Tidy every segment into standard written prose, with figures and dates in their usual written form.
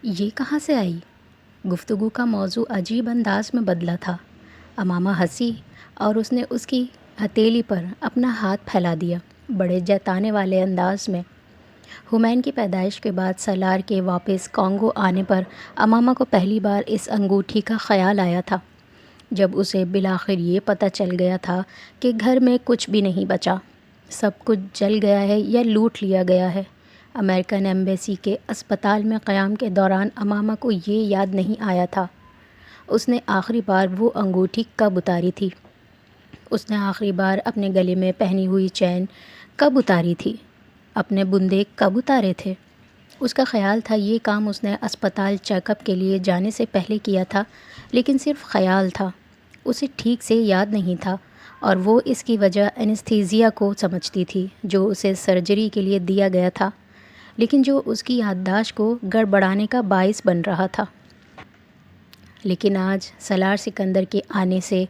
یہ کہاں سے آئی؟ گفتگو کا موضوع عجیب انداز میں بدلا تھا۔ امامہ ہنسی اور اس نے اس کی ہتھیلی پر اپنا ہاتھ پھیلا دیا، بڑے جتانے والے انداز میں۔ ہمین کی پیدائش کے بعد سالار کے واپس کانگو آنے پر امامہ کو پہلی بار اس انگوٹھی کا خیال آیا تھا، جب اسے بالآخر یہ پتہ چل گیا تھا کہ گھر میں کچھ بھی نہیں بچا، سب کچھ جل گیا ہے یا لوٹ لیا گیا ہے۔ امریکن ایمبیسی کے اسپتال میں قیام کے دوران امامہ کو یہ یاد نہیں آیا تھا اس نے آخری بار وہ انگوٹھی کب اتاری تھی۔ اس نے آخری بار اپنے گلے میں پہنی ہوئی چین کب اتاری تھی، اپنے بندے کب اتارے تھے۔ اس کا خیال تھا یہ کام اس نے اسپتال چیک اپ کے لیے جانے سے پہلے کیا تھا، لیکن صرف خیال تھا، اسے ٹھیک سے یاد نہیں تھا، اور وہ اس کی وجہ اینستھیزیا کو سمجھتی تھی جو اسے سرجری کے لیے دیا گیا تھا، لیکن جو اس کی یادداشت کو گڑبڑانے کا باعث بن رہا تھا۔ لیکن آج سالار سکندر کے آنے سے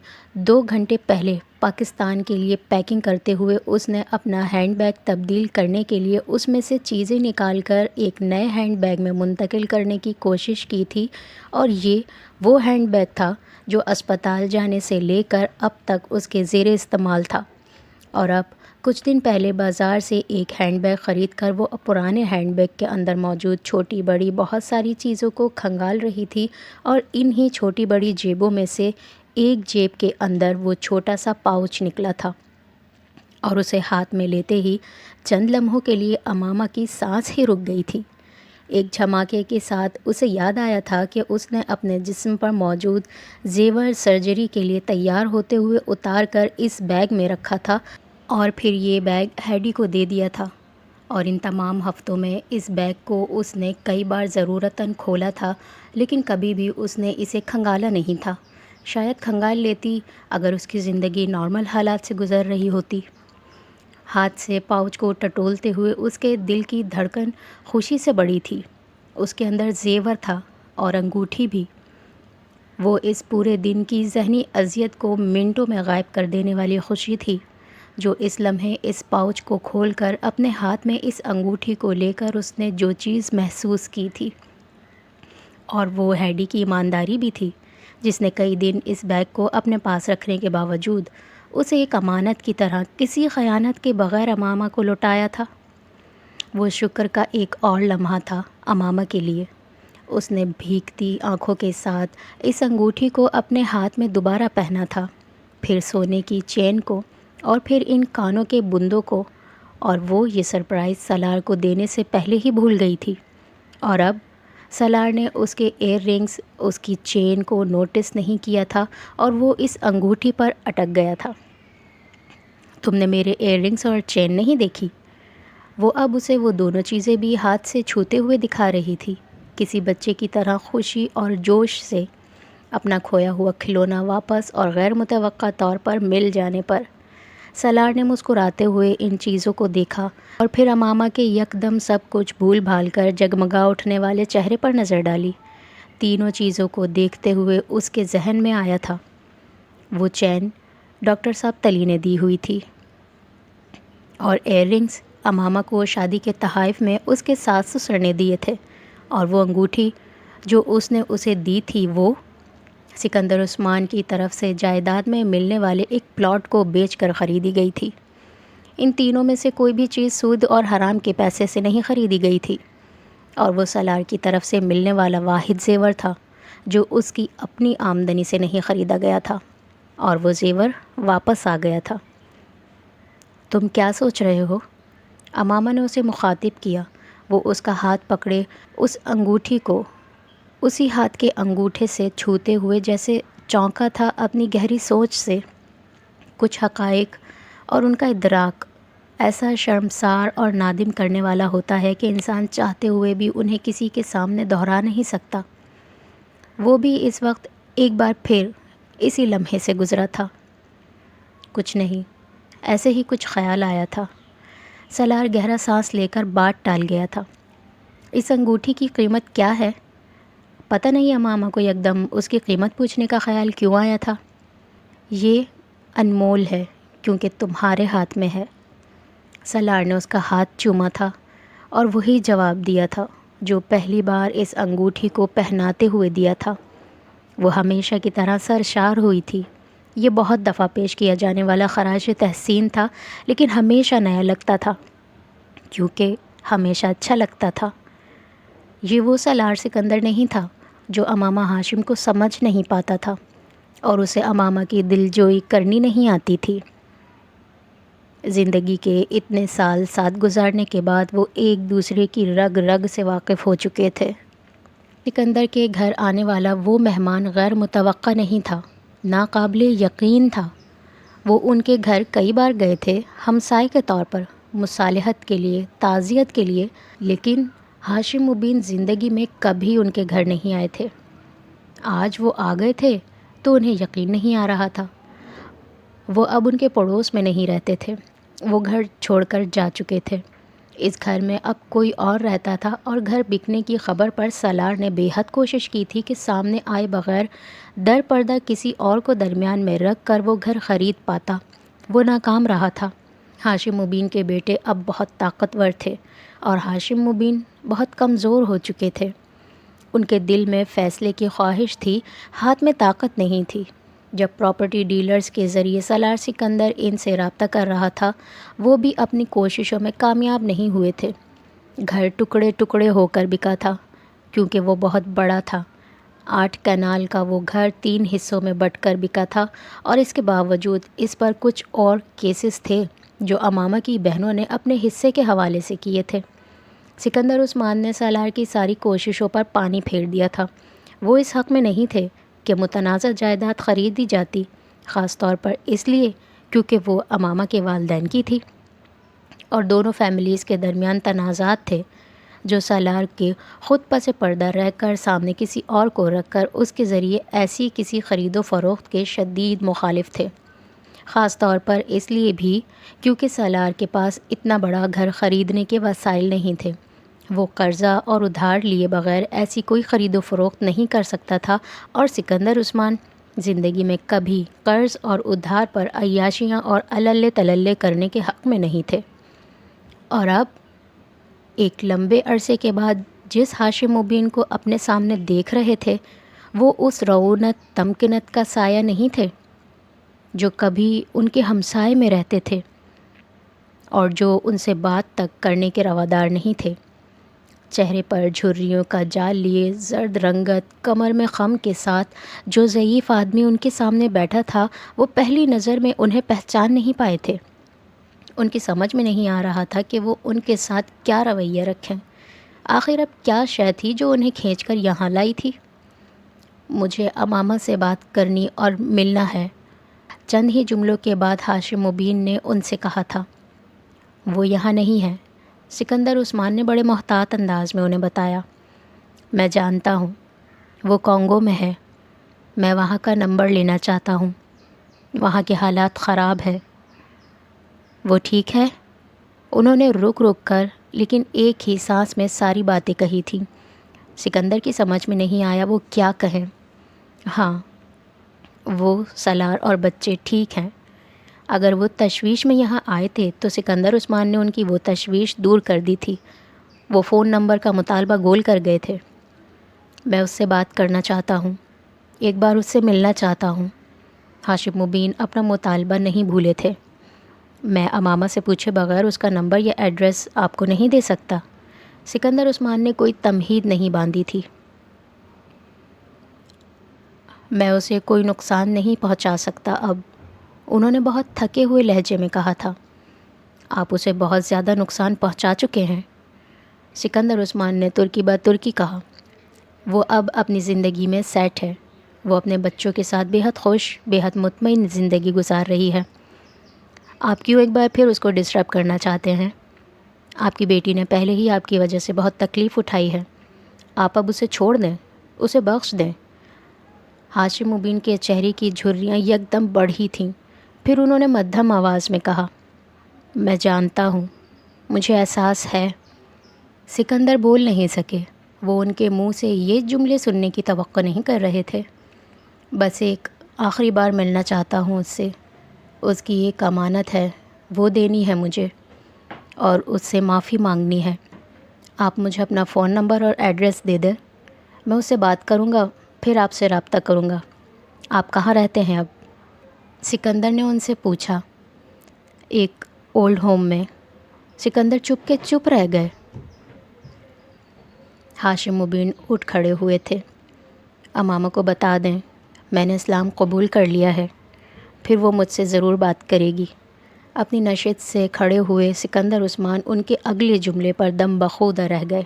2 گھنٹے پہلے پاکستان کے لیے پیکنگ کرتے ہوئے اس نے اپنا ہینڈ بیگ تبدیل کرنے کے لیے اس میں سے چیزیں نکال کر ایک نئے ہینڈ بیگ میں منتقل کرنے کی کوشش کی تھی، اور یہ وہ ہینڈ بیگ تھا جو اسپتال جانے سے لے کر اب تک اس کے زیر استعمال تھا، اور اب کچھ دن پہلے بازار سے ایک ہینڈ بیگ خرید کر وہ پرانے ہینڈ بیگ کے اندر موجود چھوٹی بڑی بہت ساری چیزوں کو کھنگال رہی تھی، اور انہی چھوٹی بڑی جیبوں میں سے ایک جیب کے اندر وہ چھوٹا سا پاؤچ نکلا تھا، اور اسے ہاتھ میں لیتے ہی چند لمحوں کے لیے امامہ کی سانس ہی رک گئی تھی۔ ایک جھماکے کے ساتھ اسے یاد آیا تھا کہ اس نے اپنے جسم پر موجود زیور سرجری کے لیے تیار ہوتے ہوئے اتار کر اس بیگ میں رکھا تھا، اور پھر یہ بیگ ہیڈی کو دے دیا تھا، اور ان تمام ہفتوں میں اس بیگ کو اس نے کئی بار ضرورتاً کھولا تھا، لیکن کبھی بھی اس نے اسے کھنگالا نہیں تھا۔ شاید کھنگال لیتی اگر اس کی زندگی نارمل حالات سے گزر رہی ہوتی۔ ہاتھ سے پاؤچ کو ٹٹولتے ہوئے اس کے دل کی دھڑکن خوشی سے بڑھی تھی۔ اس کے اندر زیور تھا اور انگوٹھی بھی، وہ اس پورے دن کی ذہنی اذیت کو منٹوں میں غائب کر دینے والی خوشی تھی جو اس لمحے اس پاؤچ کو کھول کر اپنے ہاتھ میں اس انگوٹھی کو لے کر اس نے جو چیز محسوس کی تھی، اور وہ ہیڈی کی ایمانداری بھی تھی، جس نے کئی دن اس بیگ کو اپنے پاس رکھنے کے باوجود اسے ایک امانت کی طرح کسی خیانت کے بغیر امامہ کو لوٹایا تھا۔ وہ شکر کا ایک اور لمحہ تھا امامہ کے لیے۔ اس نے بھیگتی آنکھوں کے ساتھ اس انگوٹھی کو اپنے ہاتھ میں دوبارہ پہنا تھا، پھر سونے کی چین کو، اور پھر ان کانوں کے بندوں کو، اور وہ یہ سرپرائز سالار کو دینے سے پہلے ہی بھول گئی تھی، اور اب سالار نے اس کے ایئر رنگز، اس کی چین کو نوٹس نہیں کیا تھا، اور وہ اس انگوٹھی پر اٹک گیا تھا۔ تم نے میرے ایئر رنگز اور چین نہیں دیکھی؟ وہ اب اسے وہ دونوں چیزیں بھی ہاتھ سے چھوتے ہوئے دکھا رہی تھی، کسی بچے کی طرح خوشی اور جوش سے، اپنا کھویا ہوا کھلونا واپس اور غیر متوقع طور پر مل جانے پر۔ سالار نے مسکراتے ہوئے ان چیزوں کو دیکھا، اور پھر امامہ کے یکدم سب کچھ بھول بھال کر جگمگا اٹھنے والے چہرے پر نظر ڈالی۔ تینوں چیزوں کو دیکھتے ہوئے اس کے ذہن میں آیا تھا، وہ چین ڈاکٹر صاحب تلی نے دی ہوئی تھی، اور ایئر رنگز امامہ کو شادی کے تحائف میں اس کے ساس سسر نے دیے تھے، اور وہ انگوٹھی جو اس نے اسے دی تھی وہ سکندر عثمان کی طرف سے جائیداد میں ملنے والے ایک پلاٹ کو بیچ کر خریدی گئی تھی۔ ان تینوں میں سے کوئی بھی چیز سود اور حرام کے پیسے سے نہیں خریدی گئی تھی، اور وہ سالار کی طرف سے ملنے والا واحد زیور تھا جو اس کی اپنی آمدنی سے نہیں خریدا گیا تھا، اور وہ زیور واپس آ گیا تھا۔ تم کیا سوچ رہے ہو؟ امامہ نے اسے مخاطب کیا۔ وہ اس کا ہاتھ پکڑے اس انگوٹھی کو اسی ہاتھ کے انگوٹھے سے چھوتے ہوئے جیسے چونکا تھا اپنی گہری سوچ سے۔ کچھ حقائق اور ان کا ادراک ایسا شرمسار اور نادم کرنے والا ہوتا ہے کہ انسان چاہتے ہوئے بھی انہیں کسی کے سامنے دہرا نہیں سکتا۔ وہ بھی اس وقت ایک بار پھر اسی لمحے سے گزرا تھا۔ کچھ نہیں، ایسے ہی کچھ خیال آیا تھا۔ سالار گہرا سانس لے کر بات ٹال گیا تھا۔ اس انگوٹھی کی قیمت کیا ہے؟ پتہ نہیں امامہ کو یکدم اس کی قیمت پوچھنے کا خیال کیوں آیا تھا۔ یہ انمول ہے کیونکہ تمہارے ہاتھ میں ہے۔ سالار نے اس کا ہاتھ چوما تھا اور وہی جواب دیا تھا جو پہلی بار اس انگوٹھی کو پہناتے ہوئے دیا تھا۔ وہ ہمیشہ کی طرح سرشار ہوئی تھی۔ یہ بہت دفعہ پیش کیا جانے والا خراج تحسین تھا، لیکن ہمیشہ نیا لگتا تھا، کیونکہ ہمیشہ اچھا لگتا تھا۔ یہ وہ سالار سکندر نہیں تھا جو امامہ ہاشم کو سمجھ نہیں پاتا تھا اور اسے امامہ کی دلجوئی کرنی نہیں آتی تھی۔ زندگی کے اتنے سال ساتھ گزارنے کے بعد وہ ایک دوسرے کی رگ رگ سے واقف ہو چکے تھے۔ سکندر کے گھر آنے والا وہ مہمان غیر متوقع نہیں تھا، ناقابل یقین تھا۔ وہ ان کے گھر کئی بار گئے تھے، ہمسائے کے طور پر، مصالحت کے لیے، تعزیت کے لیے، لیکن ہاشم مبین زندگی میں کبھی ان کے گھر نہیں آئے تھے۔ آج وہ آ گئے تھے تو انہیں یقین نہیں آ رہا تھا۔ وہ اب ان کے پڑوس میں نہیں رہتے تھے، وہ گھر چھوڑ کر جا چکے تھے۔ اس گھر میں اب کوئی اور رہتا تھا، اور گھر بکنے کی خبر پر سالار نے بے حد کوشش کی تھی کہ سامنے آئے بغیر در پردہ کسی اور کو درمیان میں رکھ کر وہ گھر خرید پاتا۔ وہ ناکام رہا تھا۔ ہاشم مبین کے بیٹے اب بہت طاقتور تھے اور ہاشم مبین بہت کمزور ہو چکے تھے۔ ان کے دل میں فیصلے کی خواہش تھی، ہاتھ میں طاقت نہیں تھی۔ جب پراپرٹی ڈیلرز کے ذریعے سالار سکندر ان سے رابطہ کر رہا تھا، وہ بھی اپنی کوششوں میں کامیاب نہیں ہوئے تھے۔ گھر ٹکڑے ٹکڑے ہو کر بکا تھا، کیونکہ وہ بہت بڑا تھا۔ 8 کنال کا وہ گھر 3 حصوں میں بٹ کر بکا تھا، اور اس کے باوجود اس پر کچھ اور کیسز تھے جو امامہ کی بہنوں نے اپنے حصے کے حوالے سے کیے تھے۔ سکندر عثمان نے سالار کی ساری کوششوں پر پانی پھیر دیا تھا۔ وہ اس حق میں نہیں تھے کہ متنازع جائیداد خریدی جاتی، خاص طور پر اس لیے کیونکہ وہ امامہ کے والدین کی تھی، اور دونوں فیملیز کے درمیان تنازعات تھے جو سالار کے خود پس پردہ رہ کر سامنے کسی اور کو رکھ کر اس کے ذریعے ایسی کسی خرید و فروخت کے شدید مخالف تھے۔ خاص طور پر اس لیے بھی کیونکہ سالار کے پاس اتنا بڑا گھر خریدنے کے وسائل نہیں تھے۔ وہ قرضہ اور ادھار لیے بغیر ایسی کوئی خرید و فروخت نہیں کر سکتا تھا، اور سکندر عثمان زندگی میں کبھی قرض اور ادھار پر عیاشیاں اور اللے تللے کرنے کے حق میں نہیں تھے۔ اور اب ایک لمبے عرصے کے بعد جس ہاشم مبین کو اپنے سامنے دیکھ رہے تھے، وہ اس رعونت تمکنت کا سایہ نہیں تھے جو کبھی ان کے ہمسائے میں رہتے تھے اور جو ان سے بات تک کرنے کے روادار نہیں تھے۔ چہرے پر جھریوں کا جال لیے، زرد رنگت، کمر میں خم کے ساتھ جو ضعیف آدمی ان کے سامنے بیٹھا تھا، وہ پہلی نظر میں انہیں پہچان نہیں پائے تھے۔ ان کی سمجھ میں نہیں آ رہا تھا کہ وہ ان کے ساتھ کیا رویہ رکھیں۔ آخر اب کیا شے تھی جو انہیں کھینچ کر یہاں لائی تھی؟ مجھے امامہ سے بات کرنی اور ملنا ہے، چند ہی جملوں کے بعد ہاشم مبین نے ان سے کہا تھا۔ وہ یہاں نہیں ہے، سکندر عثمان نے بڑے محتاط انداز میں انہیں بتایا۔ میں جانتا ہوں، وہ کانگو میں ہے، میں وہاں کا نمبر لینا چاہتا ہوں، وہاں کے حالات خراب ہے۔ وہ ٹھیک ہے؟ انہوں نے رک رک کر لیکن ایک ہی سانس میں ساری باتیں کہی تھیں۔ سکندر کی سمجھ میں نہیں آیا وہ کیا کہیں۔ ہاں، وہ سالار اور بچے ٹھیک ہیں۔ اگر وہ تشویش میں یہاں آئے تھے تو سکندر عثمان نے ان کی وہ تشویش دور کر دی تھی۔ وہ فون نمبر کا مطالبہ گول کر گئے تھے۔ میں اس سے بات کرنا چاہتا ہوں، ایک بار اس سے ملنا چاہتا ہوں۔ ہاشم مبین اپنا مطالبہ نہیں بھولے تھے۔ میں امامہ سے پوچھے بغیر اس کا نمبر یا ایڈریس آپ کو نہیں دے سکتا۔ سکندر عثمان نے کوئی تمہید نہیں باندھی تھی۔ میں اسے کوئی نقصان نہیں پہنچا سکتا اب، انہوں نے بہت تھکے ہوئے لہجے میں کہا تھا۔ آپ اسے بہت زیادہ نقصان پہنچا چکے ہیں، سکندر عثمان نے ترکی بہ ترکی کہا۔ وہ اب اپنی زندگی میں سیٹ ہے، وہ اپنے بچوں کے ساتھ بے حد خوش، بے حد مطمئن زندگی گزار رہی ہے۔ آپ کیوں ایک بار پھر اس کو ڈسٹرب کرنا چاہتے ہیں؟ آپ کی بیٹی نے پہلے ہی آپ کی وجہ سے بہت تکلیف اٹھائی ہے، آپ اب اسے چھوڑ دیں، اسے بخش دیں۔ ہاشم مبین کے چہرے کی جھریاں یکدم بڑھی تھیں، پھر انہوں نے مدھم آواز میں کہا، میں جانتا ہوں، مجھے احساس ہے۔ سکندر بول نہیں سکے، وہ ان کے منہ سے یہ جملے سننے کی توقع نہیں کر رہے تھے۔ بس ایک آخری بار ملنا چاہتا ہوں اس سے، اس کی ایک امانت ہے، وہ دینی ہے مجھے، اور اس سے معافی مانگنی ہے۔ آپ مجھے اپنا فون نمبر اور ایڈریس دے دیں، میں اس سے بات کروں گا، پھر آپ سے رابطہ کروں گا۔ آپ کہاں رہتے ہیں اب؟ سکندر نے ان سے پوچھا۔ ایک اولڈ ہوم میں۔ سکندر چپ رہ گئے۔ ہاشم مبین اٹھ کھڑے ہوئے تھے۔ امامہ کو بتا دیں میں نے اسلام قبول کر لیا ہے، پھر وہ مجھ سے ضرور بات کرے گی۔ اپنی نشست سے کھڑے ہوئے سکندر عثمان ان کے اگلے جملے پر دم بخودہ رہ گئے۔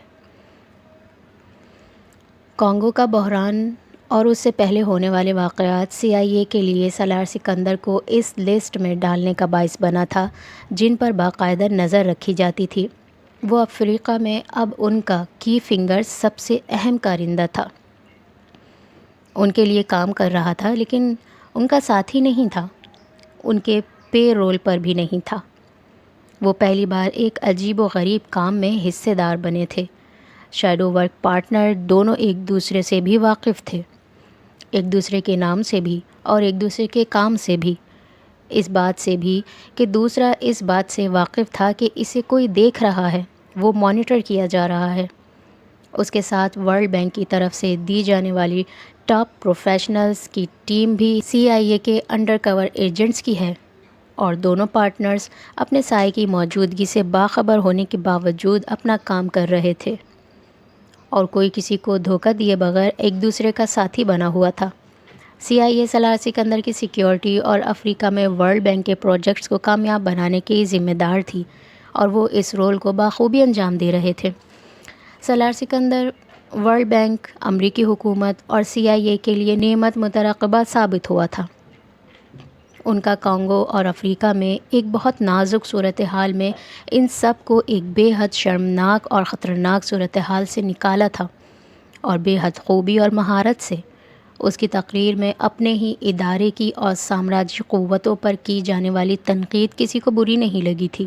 کانگو کا بحران اور اس سے پہلے ہونے والے واقعات CIA کے لیے سالار سکندر کو اس لسٹ میں ڈالنے کا باعث بنا تھا جن پر باقاعدہ نظر رکھی جاتی تھی۔ وہ افریقہ میں اب ان کا کی فنگر سب سے اہم کارندہ تھا۔ ان کے لیے کام کر رہا تھا، لیکن ان کا ساتھی نہیں تھا، ان کے پے رول پر بھی نہیں تھا۔ وہ پہلی بار ایک عجیب و غریب کام میں حصے دار بنے تھے۔ شیڈو ورک پارٹنر دونوں ایک دوسرے سے بھی واقف تھے، ایک دوسرے کے نام سے بھی اور ایک دوسرے کے کام سے بھی، اس بات سے بھی کہ دوسرا اس بات سے واقف تھا کہ اسے کوئی دیکھ رہا ہے، وہ مانیٹر کیا جا رہا ہے۔ اس کے ساتھ ورلڈ بینک کی طرف سے دی جانے والی ٹاپ پروفیشنلز کی ٹیم بھی CIA کے انڈر کور ایجنٹس کی ہے، اور دونوں پارٹنرز اپنے سائے کی موجودگی سے باخبر ہونے کے باوجود اپنا کام کر رہے تھے، اور کوئی کسی کو دھوکہ دیے بغیر ایک دوسرے کا ساتھی بنا ہوا تھا۔ CIA سالار سکندر کی سیکیورٹی اور افریقہ میں ورلڈ بینک کے پروجیکٹس کو کامیاب بنانے کی ذمہ دار تھی، اور وہ اس رول کو بخوبی انجام دے رہے تھے۔ سالار سکندر ورلڈ بینک، امریکی حکومت اور CIA کے لیے نعمت مترقبہ ثابت ہوا تھا۔ ان کا کانگو اور افریقہ میں ایک بہت نازک صورتحال میں ان سب کو ایک بے حد شرمناک اور خطرناک صورتحال سے نکالا تھا، اور بے حد خوبی اور مہارت سے۔ اس کی تقریر میں اپنے ہی ادارے کی اور سامراجی قوتوں پر کی جانے والی تنقید کسی کو بری نہیں لگی تھی۔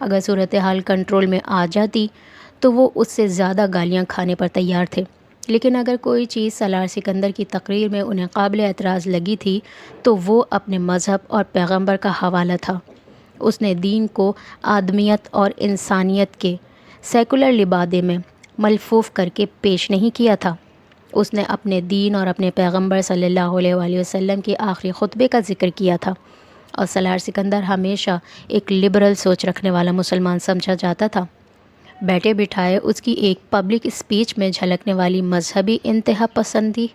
اگر صورتحال کنٹرول میں آ جاتی تو وہ اس سے زیادہ گالیاں کھانے پر تیار تھے، لیکن اگر کوئی چیز سالار سکندر کی تقریر میں انہیں قابل اعتراض لگی تھی تو وہ اپنے مذہب اور پیغمبر کا حوالہ تھا۔ اس نے دین کو آدمیت اور انسانیت کے سیکولر لبادے میں ملفوف کر کے پیش نہیں کیا تھا۔ اس نے اپنے دین اور اپنے پیغمبر صلی اللہ علیہ وآلہ وسلم کے آخری خطبے کا ذکر کیا تھا، اور سالار سکندر ہمیشہ ایک لبرل سوچ رکھنے والا مسلمان سمجھا جاتا تھا۔ بیٹھے بٹھائے اس کی ایک پبلک اسپیچ میں جھلکنے والی مذہبی انتہا پسندی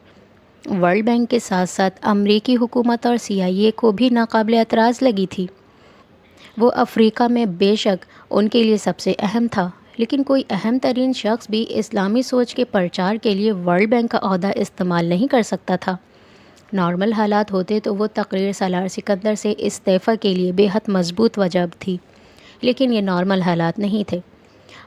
ورلڈ بینک کے ساتھ ساتھ امریکی حکومت اور CIA کو بھی ناقابل اعتراض لگی تھی۔ وہ افریقہ میں بے شک ان کے لیے سب سے اہم تھا، لیکن کوئی اہم ترین شخص بھی اسلامی سوچ کے پرچار کے لیے ورلڈ بینک کا عہدہ استعمال نہیں کر سکتا تھا۔ نارمل حالات ہوتے تو وہ تقریر سالار سکندر سے استعفیٰ کے لیے بے حد مضبوط وجہ تھی، لیکن یہ نارمل حالات نہیں تھے۔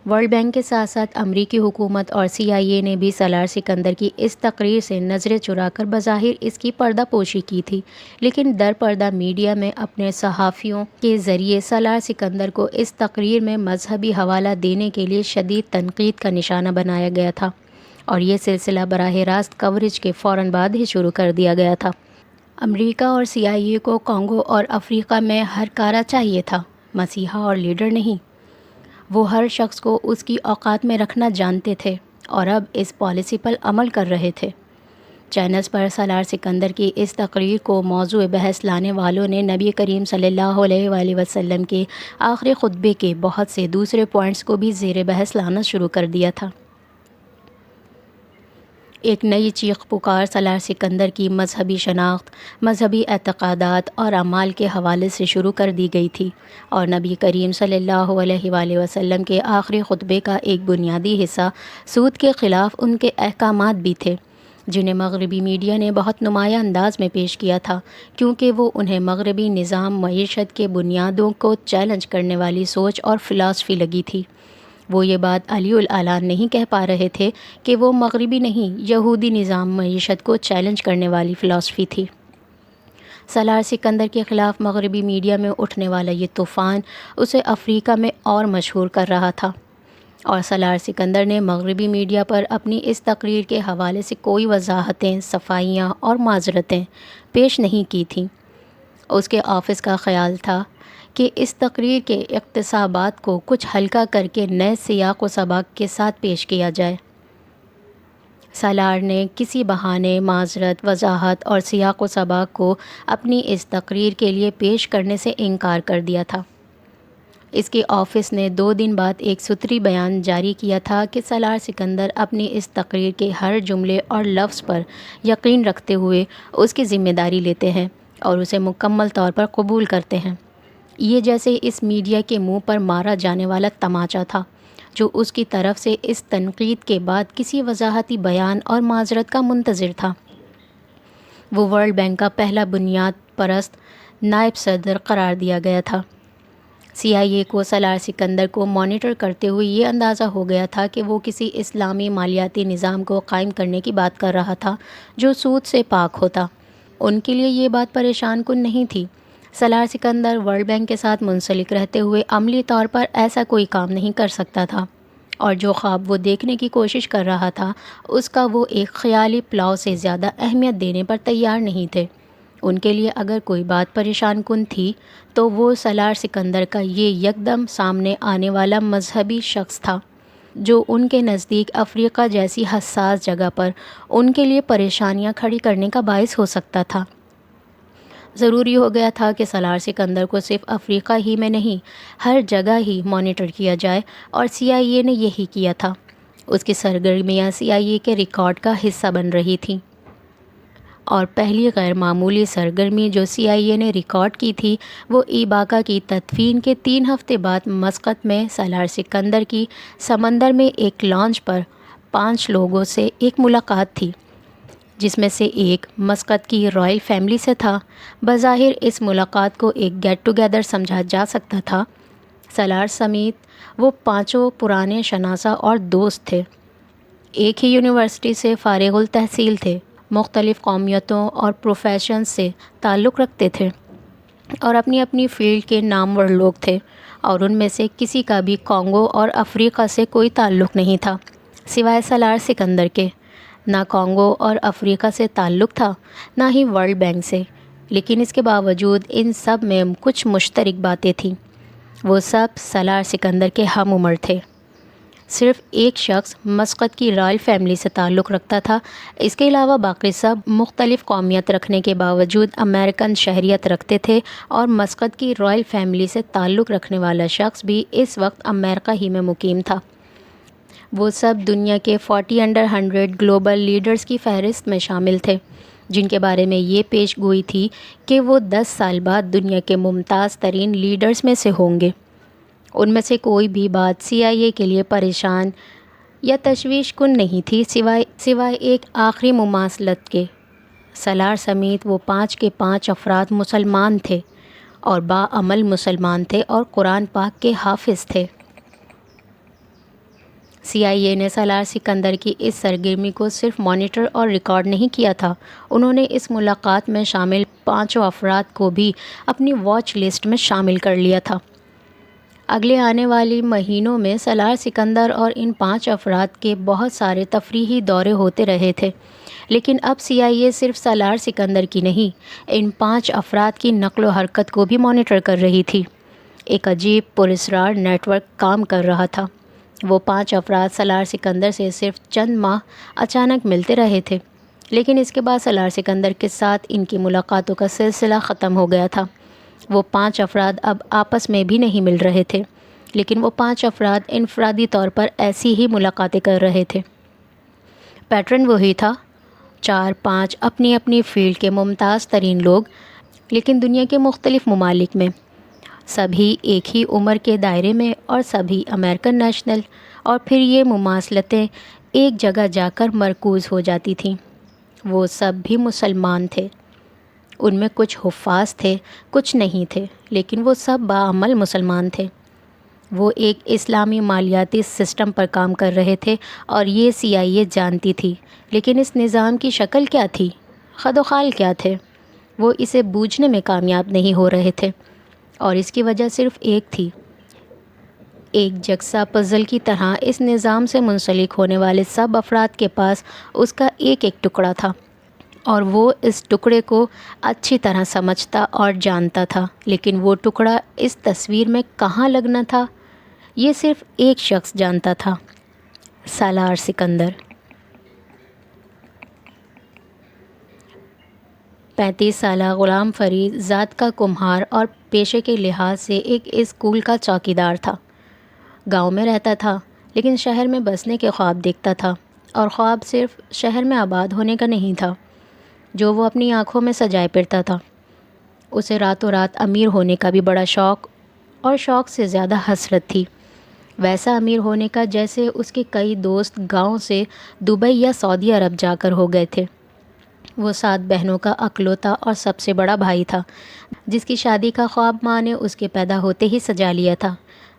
ورلڈ بینک کے ساتھ ساتھ امریکی حکومت اور CIA نے بھی سالار سکندر کی اس تقریر سے نظریں چرا کر بظاہر اس کی پردہ پوشی کی تھی، لیکن در پردہ میڈیا میں اپنے صحافیوں کے ذریعے سالار سکندر کو اس تقریر میں مذہبی حوالہ دینے کے لیے شدید تنقید کا نشانہ بنایا گیا تھا، اور یہ سلسلہ براہ راست کوریج کے فوراً بعد ہی شروع کر دیا گیا تھا۔ امریکہ اور CIA کو کانگو اور افریقہ میں ہر کارہ چاہیے تھا، مسیحا اور لیڈر نہیں۔ وہ ہر شخص کو اس کی اوقات میں رکھنا جانتے تھے، اور اب اس پالیسی پر عمل کر رہے تھے۔ چینلز پر سالار سکندر کی اس تقریر کو موضوع بحث لانے والوں نے نبی کریم صلی اللہ علیہ وآلہ وسلم کے آخری خطبے کے بہت سے دوسرے پوائنٹس کو بھی زیر بحث لانا شروع کر دیا تھا۔ ایک نئی چیخ پکار سالار سکندر کی مذہبی شناخت، مذہبی اعتقادات اور اعمال کے حوالے سے شروع کر دی گئی تھی، اور نبی کریم صلی اللہ علیہ وآلہ وسلم کے آخری خطبے کا ایک بنیادی حصہ سود کے خلاف ان کے احکامات بھی تھے، جنہیں مغربی میڈیا نے بہت نمایاں انداز میں پیش کیا تھا، کیونکہ وہ انہیں مغربی نظام معیشت کے بنیادوں کو چیلنج کرنے والی سوچ اور فلسفی لگی تھی۔ وہ یہ بات علی الاعلان نہیں کہہ پا رہے تھے کہ وہ مغربی نہیں، یہودی نظام معیشت کو چیلنج کرنے والی فلسفی تھی۔ سالار سکندر کے خلاف مغربی میڈیا میں اٹھنے والا یہ طوفان اسے افریقہ میں اور مشہور کر رہا تھا، اور سالار سکندر نے مغربی میڈیا پر اپنی اس تقریر کے حوالے سے کوئی وضاحتیں، صفائیاں اور معذرتیں پیش نہیں کی تھیں۔ اس کے آفس کا خیال تھا کہ اس تقریر کے اقتصابات کو کچھ ہلکا کر کے نئے سیاق و سباق کے ساتھ پیش کیا جائے۔ سالار نے کسی بہانے، معذرت، وضاحت اور سیاق و سباق کو اپنی اس تقریر کے لیے پیش کرنے سے انکار کر دیا تھا۔ اس کے آفس نے 2 دن بعد ایک سطری بیان جاری کیا تھا کہ سالار سکندر اپنی اس تقریر کے ہر جملے اور لفظ پر یقین رکھتے ہوئے اس کی ذمہ داری لیتے ہیں اور اسے مکمل طور پر قبول کرتے ہیں۔ یہ جیسے اس میڈیا کے منہ پر مارا جانے والا تماچا تھا جو اس کی طرف سے اس تنقید کے بعد کسی وضاحتی بیان اور معذرت کا منتظر تھا۔ وہ ورلڈ بینک کا پہلا بنیاد پرست نائب صدر قرار دیا گیا تھا۔ CIA کو سالار سکندر کو مانیٹر کرتے ہوئے یہ اندازہ ہو گیا تھا کہ وہ کسی اسلامی مالیاتی نظام کو قائم کرنے کی بات کر رہا تھا جو سود سے پاک ہوتا۔ ان کے لیے یہ بات پریشان کن نہیں تھی۔ سالار سکندر ورلڈ بینک کے ساتھ منسلک رہتے ہوئے عملی طور پر ایسا کوئی کام نہیں کر سکتا تھا، اور جو خواب وہ دیکھنے کی کوشش کر رہا تھا اس کا وہ ایک خیالی پلاؤ سے زیادہ اہمیت دینے پر تیار نہیں تھے۔ ان کے لیے اگر کوئی بات پریشان کن تھی تو وہ سالار سکندر کا یہ یکدم سامنے آنے والا مذہبی شخص تھا جو ان کے نزدیک افریقہ جیسی حساس جگہ پر ان کے لیے پریشانیاں کھڑی کرنے کا باعث ہو سکتا تھا۔ ضروری ہو گیا تھا کہ سالار سکندر کو صرف افریقہ ہی میں نہیں، ہر جگہ ہی مانیٹر کیا جائے، اور CIA نے یہی کیا تھا۔ اس کی سرگرمیاں CIA کے ریکارڈ کا حصہ بن رہی تھیں، اور پہلی غیر معمولی سرگرمی جو CIA نے ریکارڈ کی تھی وہ ایباکا کی تدفین کے 3 ہفتے بعد مسقط میں سالار سکندر کی سمندر میں ایک لانچ پر 5 لوگوں سے ایک ملاقات تھی، جس میں سے ایک مسقط کی رائل فیملی سے تھا۔ بظاہر اس ملاقات کو ایک گیٹ ٹوگیدر سمجھا جا سکتا تھا۔ سالار سمیت وہ 5 پرانے شناسہ اور دوست تھے، ایک ہی یونیورسٹی سے فارغ التحصیل تھے، مختلف قومیتوں اور پروفیشنز سے تعلق رکھتے تھے اور اپنی اپنی فیلڈ کے نامور لوگ تھے، اور ان میں سے کسی کا بھی کانگو اور افریقہ سے کوئی تعلق نہیں تھا سوائے سالار سکندر کے۔ نہ کانگو اور افریقہ سے تعلق تھا، نہ ہی ورلڈ بینک سے، لیکن اس کے باوجود ان سب میں کچھ مشترک باتیں تھیں۔ وہ سب سالار سکندر کے ہم عمر تھے۔ صرف ایک شخص مسقط کی رائل فیملی سے تعلق رکھتا تھا، اس کے علاوہ باقی سب مختلف قومیت رکھنے کے باوجود امریکن شہریت رکھتے تھے، اور مسقط کی رائل فیملی سے تعلق رکھنے والا شخص بھی اس وقت امریکہ ہی میں مقیم تھا۔ وہ سب دنیا کے 40 انڈر 100 گلوبل لیڈرز کی فہرست میں شامل تھے، جن کے بارے میں یہ پیش گوئی تھی کہ وہ 10 سال بعد دنیا کے ممتاز ترین لیڈرز میں سے ہوں گے۔ ان میں سے کوئی بھی بات CIA کے لیے پریشان یا تشویش کن نہیں تھی سوائے ایک آخری مماثلت کے۔ سالار سمیت وہ 5 کے 5 افراد مسلمان تھے، اور باعمل مسلمان تھے اور قرآن پاک کے حافظ تھے۔ CIA نے سالار سکندر کی اس سرگرمی کو صرف مانیٹر اور ریکارڈ نہیں کیا تھا، انہوں نے اس ملاقات میں شامل 5 افراد کو بھی اپنی واچ لسٹ میں شامل کر لیا تھا۔ اگلے آنے والی مہینوں میں سالار سکندر اور ان 5 افراد کے بہت سارے تفریحی دورے ہوتے رہے تھے، لیکن اب CIA صرف سالار سکندر کی نہیں، ان 5 افراد کی نقل و حرکت کو بھی مانیٹر کر رہی تھی۔ ایک عجیب پراسرار نیٹ ورک کام کر رہا تھا۔ وہ 5 افراد سالار سکندر سے صرف چند ماہ اچانک ملتے رہے تھے، لیکن اس کے بعد سالار سکندر کے ساتھ ان کی ملاقاتوں کا سلسلہ ختم ہو گیا تھا۔ وہ 5 افراد اب آپس میں بھی نہیں مل رہے تھے، لیکن وہ 5 افراد انفرادی طور پر ایسی ہی ملاقاتیں کر رہے تھے۔ پیٹرن وہی تھا، 4-5 اپنی اپنی فیلڈ کے ممتاز ترین لوگ، لیکن دنیا کے مختلف ممالک میں، سبھی ایک ہی عمر کے دائرے میں، اور سبھی امریکن نیشنل، اور پھر یہ مماثلتیں ایک جگہ جا کر مرکوز ہو جاتی تھیں۔ وہ سب بھی مسلمان تھے، ان میں کچھ حفاظ تھے، کچھ نہیں تھے، لیکن وہ سب باعمل مسلمان تھے۔ وہ ایک اسلامی مالیاتی سسٹم پر کام کر رہے تھے، اور یہ CIA جانتی تھی، لیکن اس نظام کی شکل کیا تھی، خد و خال کیا تھے، وہ اسے بوجھنے میں کامیاب نہیں ہو رہے تھے، اور اس کی وجہ صرف ایک تھی۔ ایک یکساں پزل کی طرح اس نظام سے منسلک ہونے والے سب افراد کے پاس اس کا ایک ایک ٹکڑا تھا، اور وہ اس ٹکڑے کو اچھی طرح سمجھتا اور جانتا تھا، لیکن وہ ٹکڑا اس تصویر میں کہاں لگنا تھا یہ صرف ایک شخص جانتا تھا، سالار سکندر۔ 35 سالہ غلام فرید ذات کا کمہار اور پیشے کے لحاظ سے ایک اسکول کا چوکیدار تھا۔ گاؤں میں رہتا تھا لیکن شہر میں بسنے کے خواب دیکھتا تھا، اور خواب صرف شہر میں آباد ہونے کا نہیں تھا جو وہ اپنی آنکھوں میں سجائے پھرتا تھا۔ اسے راتوں رات امیر ہونے کا بھی بڑا شوق، اور شوق سے زیادہ حسرت تھی، ویسا امیر ہونے کا جیسے اس کے کئی دوست گاؤں سے دبئی یا سعودی عرب جا کر ہو گئے تھے۔ وہ 7 بہنوں کا اکلوتا اور سب سے بڑا بھائی تھا، جس کی شادی کا خواب ماں نے اس کے پیدا ہوتے ہی سجا لیا تھا۔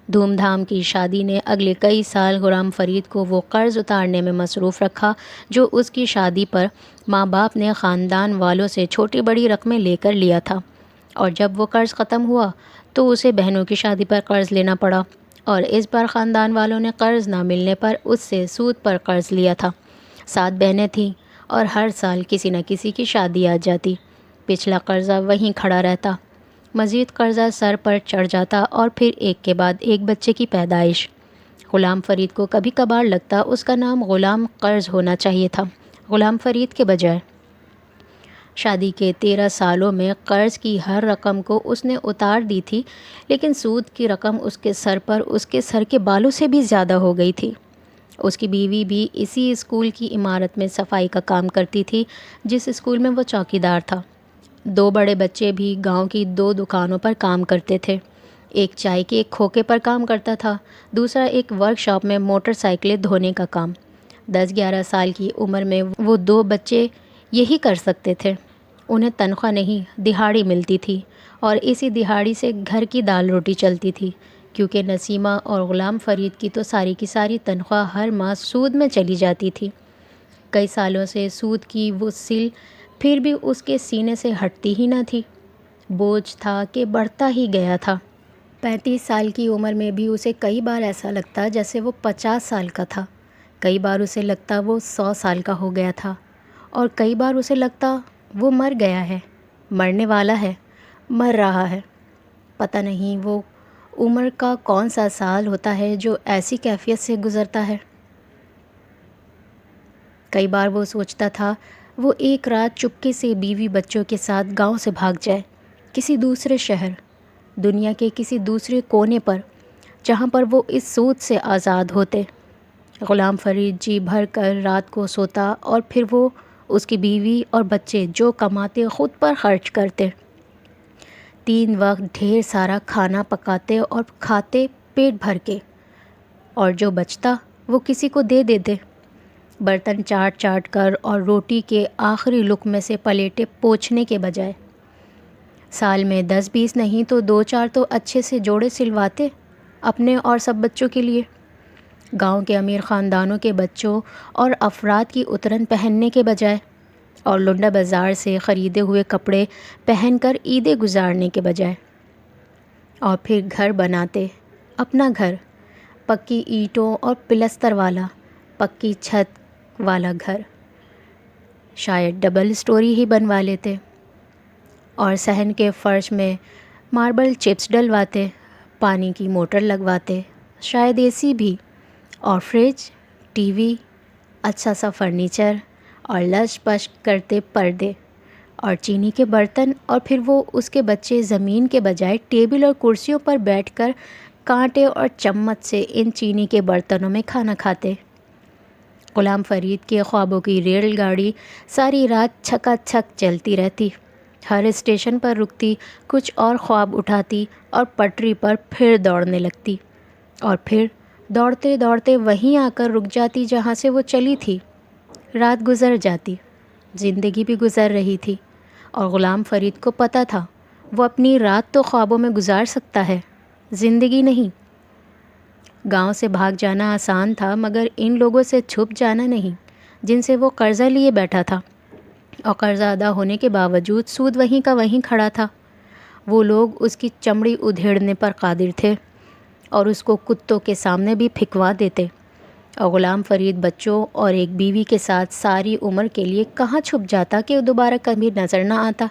دھوم دھام کی شادی نے اگلے کئی سال غلام فرید کو وہ قرض اتارنے میں مصروف رکھا جو اس کی شادی پر ماں باپ نے خاندان والوں سے چھوٹی بڑی رقمیں لے کر لیا تھا، اور جب وہ قرض ختم ہوا تو اسے بہنوں کی شادی پر قرض لینا پڑا، اور اس بار خاندان والوں نے قرض نہ ملنے پر اس سے سود پر قرض لیا تھا۔ 7 بہنیں تھیں اور ہر سال کسی نہ کسی کی شادی آ جاتی، پچھلا قرضہ وہیں کھڑا رہتا، مزید قرضہ سر پر چڑھ جاتا، اور پھر ایک کے بعد ایک بچے کی پیدائش۔ غلام فرید کو کبھی کبھار لگتا اس کا نام غلام قرض ہونا چاہیے تھا، غلام فرید کے بجائے۔ شادی کے 13 سالوں میں قرض کی ہر رقم کو اس نے اتار دی تھی، لیکن سود کی رقم اس کے سر پر اس کے سر کے بالوں سے بھی زیادہ ہو گئی تھی۔ اس کی بیوی بھی اسی اسکول کی عمارت میں صفائی کا کام کرتی تھی جس اسکول میں وہ چوکیدار تھا۔ 2 بڑے بچے بھی گاؤں کی 2 دکانوں پر کام کرتے تھے، ایک چائے کے ایک کھوکے پر کام کرتا تھا، دوسرا ایک ورک شاپ میں موٹر سائیکلیں دھونے کا کام۔ 10-11 سال کی عمر میں وہ 2 بچے یہی کر سکتے تھے۔ انہیں تنخواہ نہیں، دہاڑی ملتی تھی، اور اسی دہاڑی سے گھر کی دال روٹی چلتی تھی، کیونکہ نسیمہ اور غلام فرید کی تو ساری کی ساری تنخواہ ہر ماہ سود میں چلی جاتی تھی۔ کئی سالوں سے سود کی وہ سل پھر بھی اس کے سینے سے ہٹتی ہی نہ تھی، بوجھ تھا کہ بڑھتا ہی گیا تھا۔ 35 سال کی عمر میں بھی اسے کئی بار ایسا لگتا جیسے وہ 50 سال کا تھا، کئی بار اسے لگتا وہ 100 سال کا ہو گیا تھا، اور کئی بار اسے لگتا وہ مر گیا ہے، مرنے والا ہے، مر رہا ہے۔ پتہ نہیں وہ عمر کا کون سا سال ہوتا ہے جو ایسی کیفیت سے گزرتا ہے۔ کئی بار وہ سوچتا تھا وہ ایک رات چپکے سے بیوی بچوں کے ساتھ گاؤں سے بھاگ جائے، کسی دوسرے شہر، دنیا کے کسی دوسرے کونے پر، جہاں پر وہ اس سود سے آزاد ہوتے۔ غلام فرید جی بھر کر رات کو سوتا، اور پھر وہ، اس کی بیوی اور بچے جو کماتے خود پر خرچ کرتے، 3 وقت ڈھیر سارا کھانا پکاتے اور کھاتے پیٹ بھر کے، اور جو بچتا وہ کسی کو دے دیتے، برتن چاٹ چاٹ کر اور روٹی کے آخری لقمے سے پلیٹیں پوچھنے کے بجائے۔ سال میں 10-20 نہیں تو 2-4 تو اچھے سے جوڑے سلواتے اپنے اور سب بچوں کے لیے۔ گاؤں کے امیر خاندانوں کے بچوں اور افراد کی اترن پہننے کے بجائے، اور لنڈا بازار سے خریدے ہوئے کپڑے پہن کر عیدیں گزارنے کے بجائے۔ اور پھر گھر بناتے، اپنا گھر، پکی اینٹوں اور پلستر والا، پکی چھت والا گھر، شاید ڈبل سٹوری ہی بنوا لیتے، اور صحن کے فرش میں ماربل چپس ڈلواتے، پانی کی موٹر لگواتے، شاید اے سی بھی، اور فریج، ٹی وی، اچھا سا فرنیچر، اور لش پش کرتے پردے اور چینی کے برتن، اور پھر وہ اس کے بچے زمین کے بجائے ٹیبل اور کرسیوں پر بیٹھ کر کانٹے اور چمچ سے ان چینی کے برتنوں میں کھانا کھاتے۔ غلام فرید کے خوابوں کی ریل گاڑی ساری رات چھکا چھک چلتی رہتی، ہر اسٹیشن پر رکتی، کچھ اور خواب اٹھاتی اور پٹری پر پھر دوڑنے لگتی، اور پھر دوڑتے دوڑتے وہیں آ کر رک جاتی جہاں سے وہ چلی تھی۔ رات گزر جاتی، زندگی بھی گزر رہی تھی، اور غلام فرید کو پتہ تھا وہ اپنی رات تو خوابوں میں گزار سکتا ہے، زندگی نہیں۔ گاؤں سے بھاگ جانا آسان تھا، مگر ان لوگوں سے چھپ جانا نہیں جن سے وہ قرضہ لیے بیٹھا تھا، اور قرضہ ادا ہونے کے باوجود سود وہیں کا وہیں کھڑا تھا۔ وہ لوگ اس کی چمڑی ادھیڑنے پر قادر تھے، اور اس کو کتوں کے سامنے بھی پھینکوا دیتے۔ اور غلام فرید بچوں اور ایک بیوی کے ساتھ ساری عمر کے لیے کہاں چھپ جاتا کہ وہ دوبارہ کبھی نظر نہ آتا،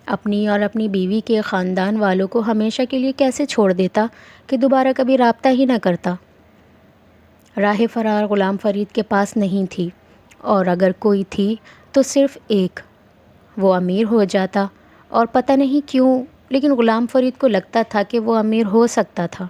اپنی اور اپنی بیوی کے خاندان والوں کو ہمیشہ کے لیے کیسے چھوڑ دیتا کہ دوبارہ کبھی رابطہ ہی نہ کرتا۔ راہ فرار غلام فرید کے پاس نہیں تھی، اور اگر کوئی تھی تو صرف ایک، وہ امیر ہو جاتا، اور پتہ نہیں کیوں لیکن غلام فرید کو لگتا تھا کہ وہ امیر ہو سکتا تھا۔